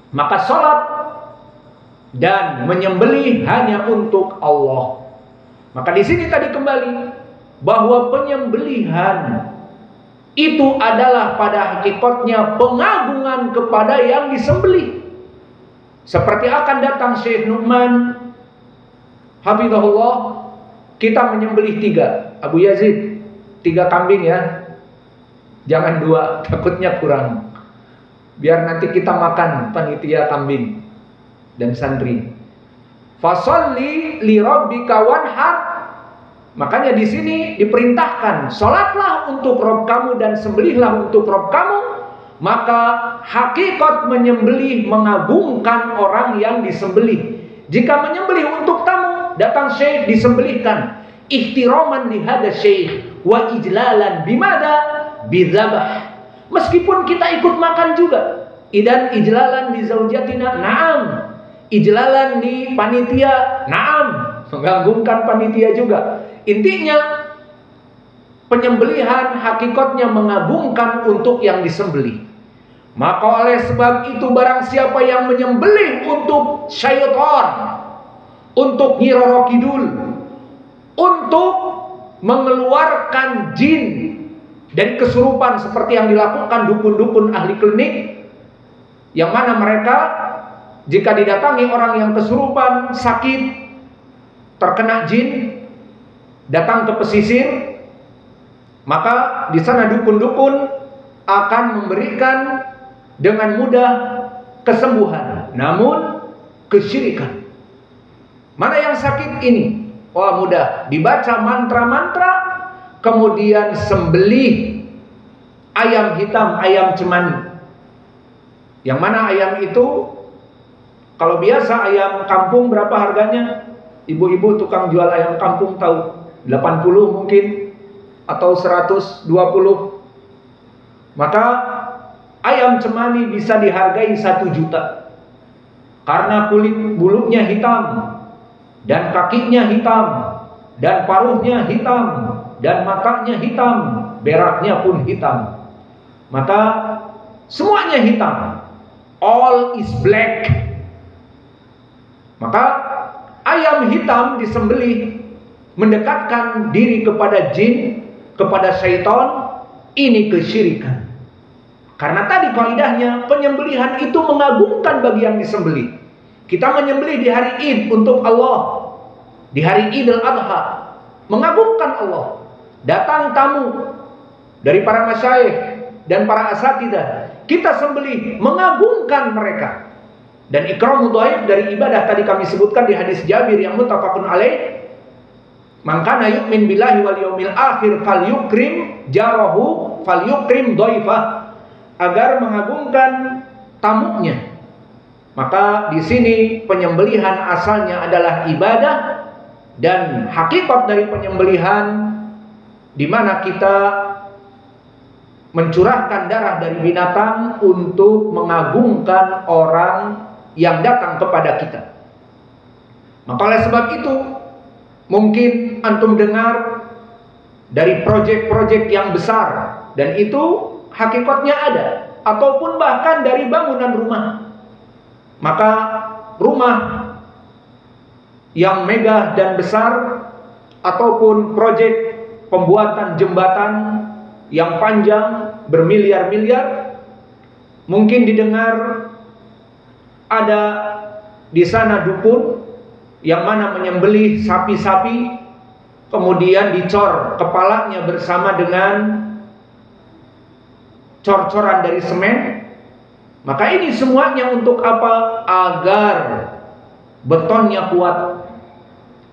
Maka sholat dan menyembelih hanya untuk Allah. Maka di sini tadi kembali bahwa penyembelihan itu adalah pada hakikatnya pengagungan kepada yang disembelih. Seperti akan datang Syekh Nu'man hafizahullah, kita menyembelih 3, Abu Yazid 3 kambing ya, jangan 2, takutnya kurang. Biar nanti kita makan panitia kambing dan santri. Fasolli li rabbika wanhar. Makanya di sini diperintahkan, sholatlah untuk Rabb kamu dan sembelihlah untuk Rabb kamu. Maka hakikat menyembelih mengagungkan orang yang disembelih. Jika menyembelih untuk tamu, datang syekh disembelihkan. Ihtiraman li hada syekh wa ijlalan bimada bidzabah. Meskipun kita ikut makan juga. Idan ijlalan li zaujatina, na'am. Ijlalan li panitia, na'am. Mengagungkan panitia juga. Intinya penyembelihan hakikatnya mengagungkan untuk yang disembelih. Maka oleh sebab itu barang siapa yang menyembelih untuk syaitan, untuk Nyi Roro Kidul, untuk mengeluarkan jin dari kesurupan seperti yang dilakukan dukun-dukun ahli klinik, yang mana mereka jika didatangi orang yang kesurupan, sakit, terkena jin, datang ke pesisir, maka di sana dukun-dukun akan memberikan dengan mudah kesembuhan, namun kesyirikan. Mana yang sakit ini? Wah, mudah, dibaca mantra-mantra, kemudian sembelih ayam hitam, ayam cemani. Yang mana ayam itu, kalau biasa ayam kampung berapa harganya? Ibu-ibu tukang jual ayam kampung tahu, 80 mungkin, atau 120. Maka ayam cemani bisa dihargai 1 juta. Karena kulit bulunya hitam, dan kakinya hitam, dan paruhnya hitam, dan matanya hitam, beraknya pun hitam. Maka semuanya hitam. All is black. Maka ayam hitam disembelih mendekatkan diri kepada jin, kepada syaitan, ini kesyirikan. Karena tadi kaidahnya penyembelihan itu mengagungkan bagi yang disembelih. Kita menyembelih di hari Id untuk Allah, di hari Idul Adha, mengagungkan Allah. Datang tamu dari para masyayikh dan para asatidzah, kita sembelih mengagungkan mereka. Dan ikramu dhaif dari ibadah tadi kami sebutkan di hadis Jabir yang muttafaqun alaih. Man kana yu'min billahi wal yaumil akhir falyukrim jarahu falyukrim dhaifah. Agar mengagungkan tamunya. Maka di sini penyembelihan asalnya adalah ibadah, dan hakikat dari penyembelihan di mana kita mencurahkan darah dari binatang untuk mengagungkan orang yang datang kepada kita. Maka oleh sebab itu mungkin antum dengar dari proyek-proyek yang besar, dan itu hakikatnya ada, ataupun bahkan dari bangunan rumah. Maka rumah yang megah dan besar, ataupun proyek pembuatan jembatan yang panjang bermiliar-miliar, mungkin didengar ada di sana dukun yang mana menyembelih sapi-sapi, kemudian dicor kepalanya bersama dengan cor-coran dari semen. Maka ini semuanya untuk apa? Agar betonnya kuat,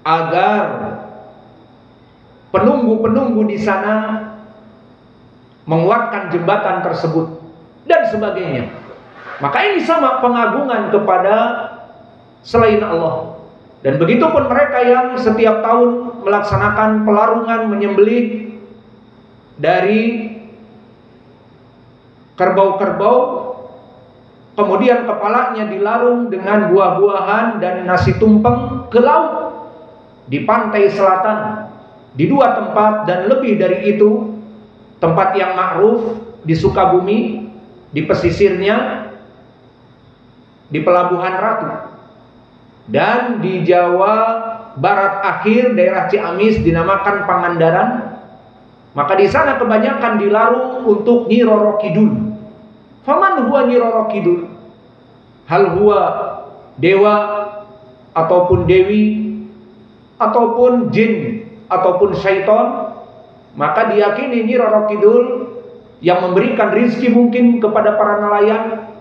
agar penunggu-penunggu di sana menguatkan jembatan tersebut dan sebagainya. Maka ini sama pengagungan kepada selain Allah. Dan begitu pun mereka yang setiap tahun melaksanakan pelarungan menyembelih dari kerbau-kerbau, kemudian kepalanya dilarung dengan buah-buahan dan nasi tumpeng ke laut di pantai selatan, di 2 tempat dan lebih dari itu, tempat yang ma'ruf di Sukabumi, di pesisirnya, di Pelabuhan Ratu. Dan di Jawa Barat akhir daerah Ciamis dinamakan Pangandaran. Maka di sana kebanyakan dilarung untuk Nyi Roro Kidul. Faman huwa Nyi Roro Kidul? Hal huwa dewa ataupun dewi ataupun jin ataupun syaitan? Maka diyakini Nyi Roro Kidul yang memberikan rizki mungkin kepada para nelayan,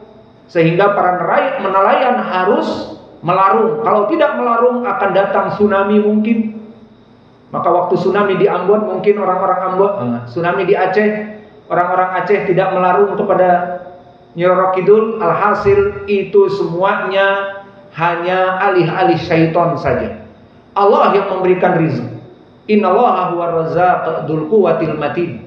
sehingga para nelayan harus melarung. Kalau tidak melarung akan datang tsunami mungkin. Maka waktu tsunami di Ambon, mungkin orang-orang Ambon, tsunami di Aceh, orang-orang Aceh tidak melarung kepada Nyi Roro Kidul. Alhasil itu semuanya hanya alih-alih syaitan saja. Allah yang memberikan rizki. Innallaha huwa razzaq dzul quwwatil matin.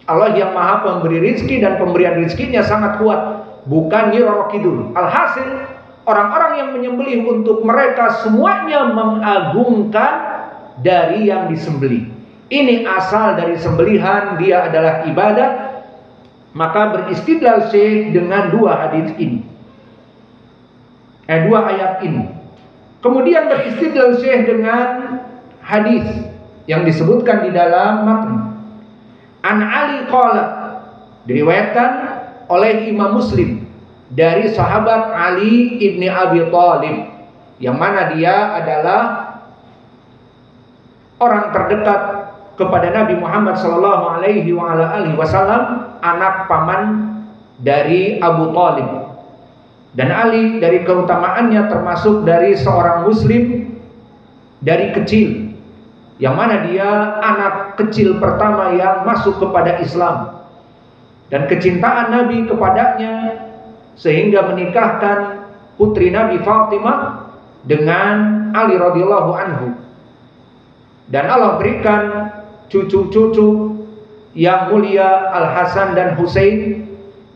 Allah yang maha pemberi rizki dan pemberian rizkinya sangat kuat, bukan Nyi Roro Kidul. Alhasil orang-orang yang menyembelih untuk mereka semuanya mengagungkan dari yang disembelih. Ini asal dari sembelihan, dia adalah ibadah. Maka beristidlal Syekh dengan dua hadis ini, dua ayat ini. Kemudian beristidlal Syekh dengan hadis yang disebutkan di dalam matan. An Ali qala, diriwayatkan oleh Imam Muslim dari sahabat Ali ibni Abi Thalib, yang mana dia adalah orang terdekat kepada Nabi Muhammad sallallahu alaihi wasallam, anak paman dari Abu Thalib. Dan Ali dari keutamaannya termasuk dari seorang muslim dari kecil, yang mana dia anak kecil pertama yang masuk kepada Islam. Dan kecintaan Nabi kepadanya sehingga menikahkan putri Nabi Fatimah dengan Ali radhiyallahu anhu. Dan Allah berikan cucu-cucu yang mulia, Al-Hasan dan Husain,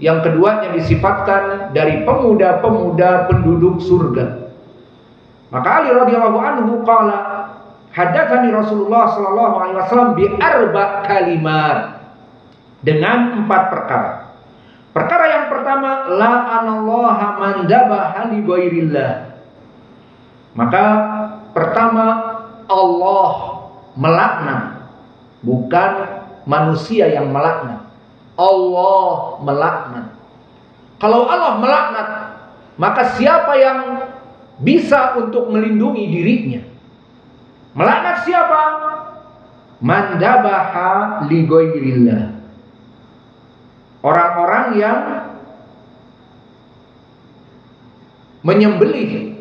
yang keduanya disifatkan dari pemuda-pemuda penduduk surga. Maka Ali radhiyallahu anhu qala, hadatsani Rasulullah sallallahu alaihi wasallam bi arba kalimat, dengan 4 perkara. Perkara yang pertama, la'anallaha man dabaha li ghairillah. Maka pertama, Allah melaknat, bukan manusia yang melaknat. Allah melaknat. Kalau Allah melaknat, maka siapa yang bisa untuk melindungi dirinya? Melaknat siapa? Man dabaha li ghairillah. Orang-orang yang menyembelih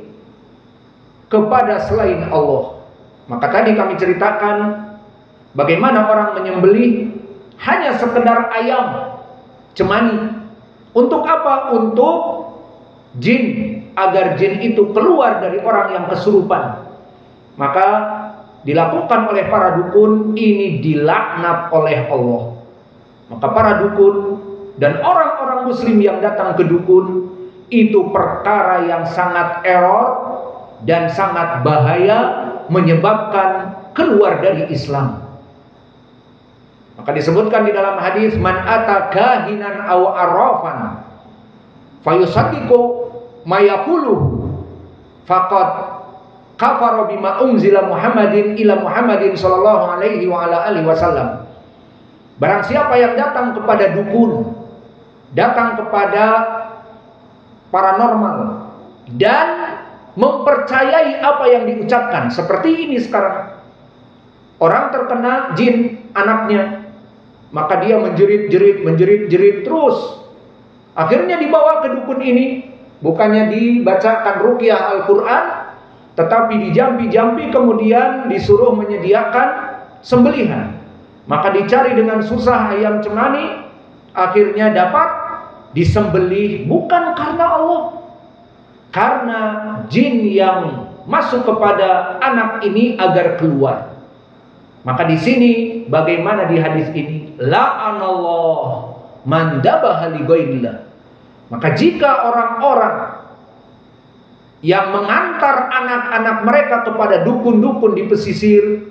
kepada selain Allah. Maka tadi kami ceritakan bagaimana orang menyembelih hanya sekedar ayam cemani. Untuk apa? Untuk jin, agar jin itu keluar dari orang yang kesurupan. Maka dilakukan oleh para dukun, ini dilaknat oleh Allah. Maka para dukun dan orang-orang muslim yang datang ke dukun itu perkara yang sangat error dan sangat bahaya, menyebabkan keluar dari Islam. Maka disebutkan di dalam hadis, man ata kahinan aw arrafan fayusaddiqu ma yaqulu faqad kafara bima unzila Muhammadin ila Muhammadin sallallahu alaihi wa ala alihi wasallam. Barang siapa yang datang kepada dukun, datang kepada paranormal dan mempercayai apa yang diucapkan, seperti ini sekarang. Orang terkena jin anaknya, maka dia menjerit terus. Akhirnya dibawa ke dukun ini, bukannya dibacakan ruqyah Al-Quran, tetapi dijampi-jampi, kemudian disuruh menyediakan sembelihan. Maka dicari dengan susah ayam cemani, akhirnya dapat disembelih, bukan karena Allah, karena jin yang masuk kepada anak ini agar keluar. Maka di sini bagaimana di hadis ini, la'anallah man dabaha li ghairillah. Maka jika orang-orang yang mengantar anak-anak mereka kepada dukun-dukun di pesisir,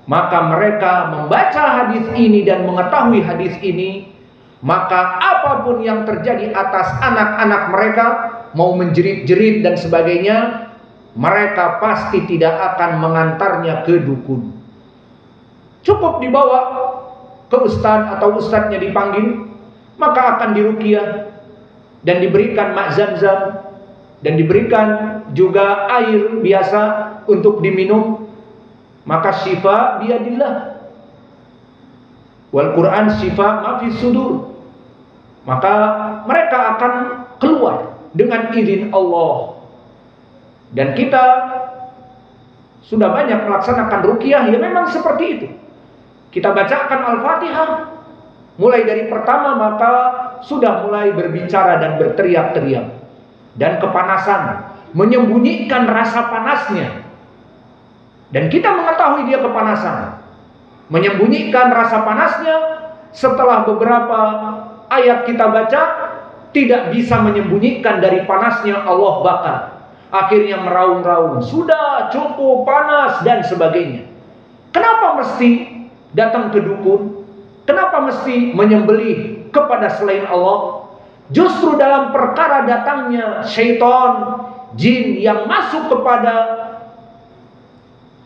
maka mereka membaca hadis ini dan mengetahui hadis ini, maka apapun yang terjadi atas anak-anak mereka, mau menjerit-jerit dan sebagainya, mereka pasti tidak akan mengantarnya ke dukun. Cukup dibawa ke ustadz atau ustadznya dipanggil, maka akan diruqyah dan diberikan mak zam-zam dan diberikan juga air biasa untuk diminum. Maka syifa biadillah. Wal Quran syifa ma fis sudur. Maka mereka akan keluar dengan izin Allah. Dan kita sudah banyak melaksanakan ruqyah, ya memang seperti itu. Kita bacakan Al-Fatihah, mulai dari pertama maka sudah mulai berbicara dan berteriak-teriak. Dan kepanasan, menyembunyikan rasa panasnya. Dan kita mengetahui dia kepanasan, menyembunyikan rasa panasnya. Setelah beberapa ayat kita baca, tidak bisa menyembunyikan dari panasnya, Allah bakar. Akhirnya meraung-raung, sudah cukup panas dan sebagainya. Kenapa mesti datang ke dukun? Kenapa mesti menyembelih kepada selain Allah? Justru dalam perkara datangnya syaitan, jin yang masuk kepada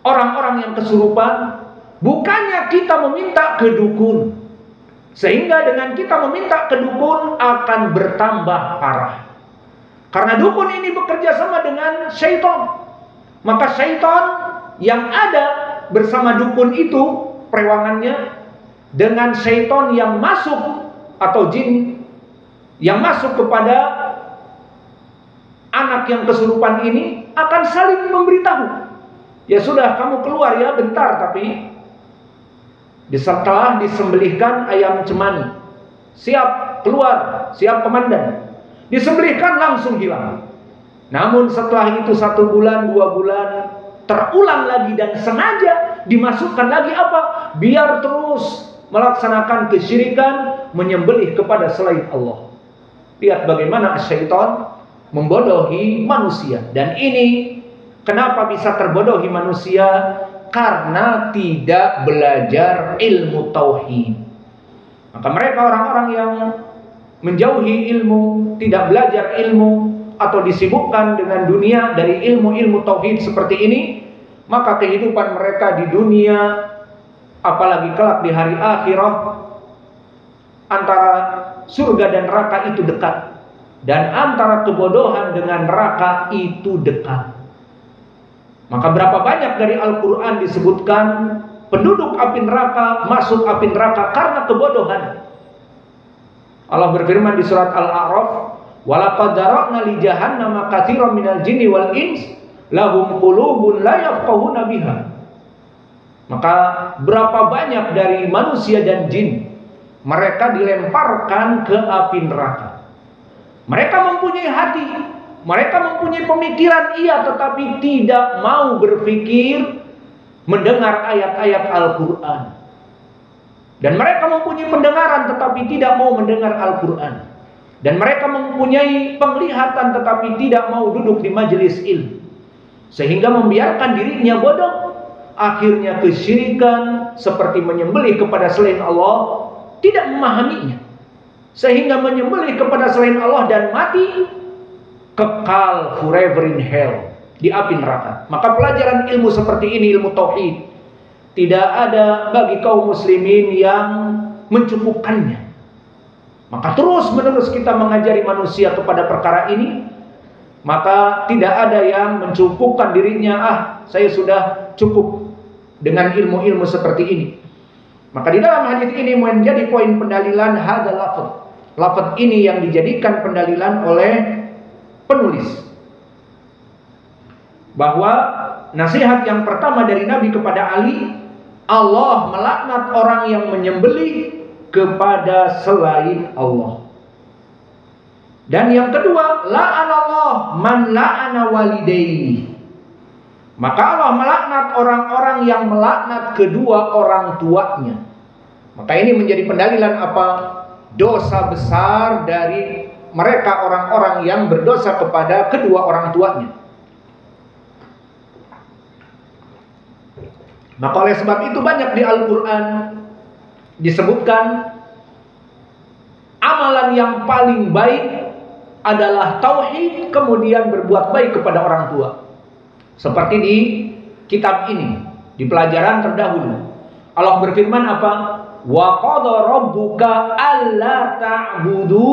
orang-orang yang kesurupan, bukannya kita meminta ke dukun, sehingga dengan kita meminta ke dukun akan bertambah parah. Karena dukun ini bekerja sama dengan syaitan, maka syaitan yang ada bersama dukun itu perewangannya dengan syaitan yang masuk atau jin yang masuk kepada anak yang kesurupan ini akan saling memberitahu. Ya sudah, kamu keluar ya bentar, tapi setelah disembelihkan ayam cemani, siap keluar, siap komandan. Disembelihkan langsung hilang. Namun setelah itu 1 bulan, 2 bulan, terulang lagi dan sengaja dimasukkan lagi apa? Biar terus melaksanakan kesyirikan, menyembelih kepada selain Allah. Lihat bagaimana syaitan membodohi manusia. Dan ini kenapa bisa terbodohi manusia? Karena tidak belajar ilmu tauhid. Maka mereka orang-orang yang menjauhi ilmu, tidak belajar ilmu, atau disibukkan dengan dunia dari ilmu-ilmu tauhid seperti ini, maka kehidupan mereka di dunia, apalagi kelak di hari akhirat, antara surga dan neraka itu dekat, dan antara kebodohan dengan neraka itu dekat. Maka berapa banyak dari Al-Quran disebutkan penduduk api neraka masuk api neraka karena kebodohan. Allah berfirman di surat Al-A'raf, "Walaqad dara'na li jahannama katsiran minal jinni wal ins lahum qulubun la yafqahuna biha." Maka berapa banyak dari manusia dan jin mereka dilemparkan ke api neraka. Mereka mempunyai hati, mereka mempunyai pemikiran, iya, tetapi tidak mau berpikir, mendengar ayat-ayat Al-Quran. Dan mereka mempunyai pendengaran tetapi tidak mau mendengar Al-Quran. Dan mereka mempunyai penglihatan tetapi tidak mau duduk di majelis ilmu, sehingga membiarkan dirinya bodoh. Akhirnya kesyirikan seperti menyembelih kepada selain Allah, tidak memahaminya, sehingga menyembelih kepada selain Allah dan mati, kekal forever in hell, di api neraka. Maka pelajaran ilmu seperti ini, ilmu tauhid, tidak ada bagi kaum muslimin yang mencukupkannya. Maka terus menerus kita mengajari manusia kepada perkara ini, maka tidak ada yang mencukupkan dirinya, saya sudah cukup dengan ilmu-ilmu seperti ini. Maka di dalam hadis ini menjadi poin pendalilan hadal lafaz. Lafaz ini yang dijadikan pendalilan oleh penulis, bahwa nasihat yang pertama dari Nabi kepada Ali, Allah melaknat orang yang menyembelih kepada selain Allah. Dan yang kedua, la'anallah man la'ana walidayhi. Maka Allah melaknat orang-orang yang melaknat kedua orang tuanya. Maka ini menjadi pendalilan apa? Dosa besar dari mereka orang-orang yang berdosa kepada kedua orang tuanya. Maka oleh sebab itu banyak di Al-Quran disebutkan amalan yang paling baik adalah tauhid, kemudian berbuat baik kepada orang tua. Seperti di kitab ini, di pelajaran terdahulu, Allah berfirman apa? Wa qada rabbuka alla ta'budu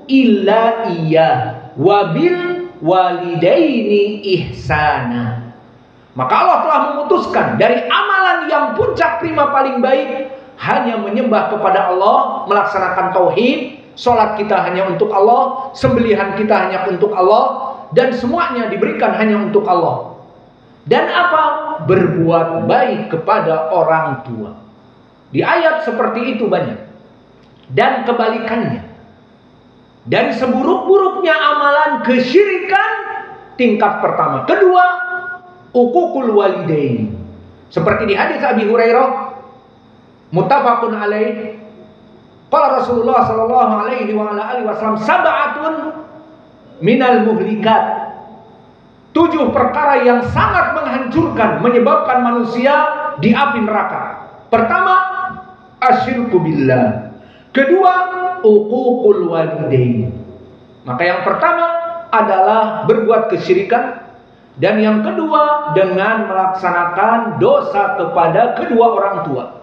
illa iyyah wa bil walidaini ihsana. Maka Allah telah memutuskan dari amalan yang puncak prima paling baik hanya menyembah kepada Allah, melaksanakan tauhid, sholat kita hanya untuk Allah, sembelihan kita hanya untuk Allah, dan semuanya diberikan hanya untuk Allah. Dan apa? Berbuat baik kepada orang tua. Di ayat seperti itu banyak. Dan kebalikannya, dari seburuk-buruknya amalan kesyirikan tingkat pertama. Kedua, uququl walidain. Seperti di hadis Abi Hurairah, muttafaqun alaih, qala Rasulullah sallallahu alaihi wasallam, sab'atun minal muhlikat. 7 perkara yang sangat menghancurkan, menyebabkan manusia di api neraka. Pertama, asyirku billah. Kedua, uququl walidain. Maka yang pertama adalah berbuat kesyirikan, dan yang kedua dengan melaksanakan dosa kepada kedua orang tua.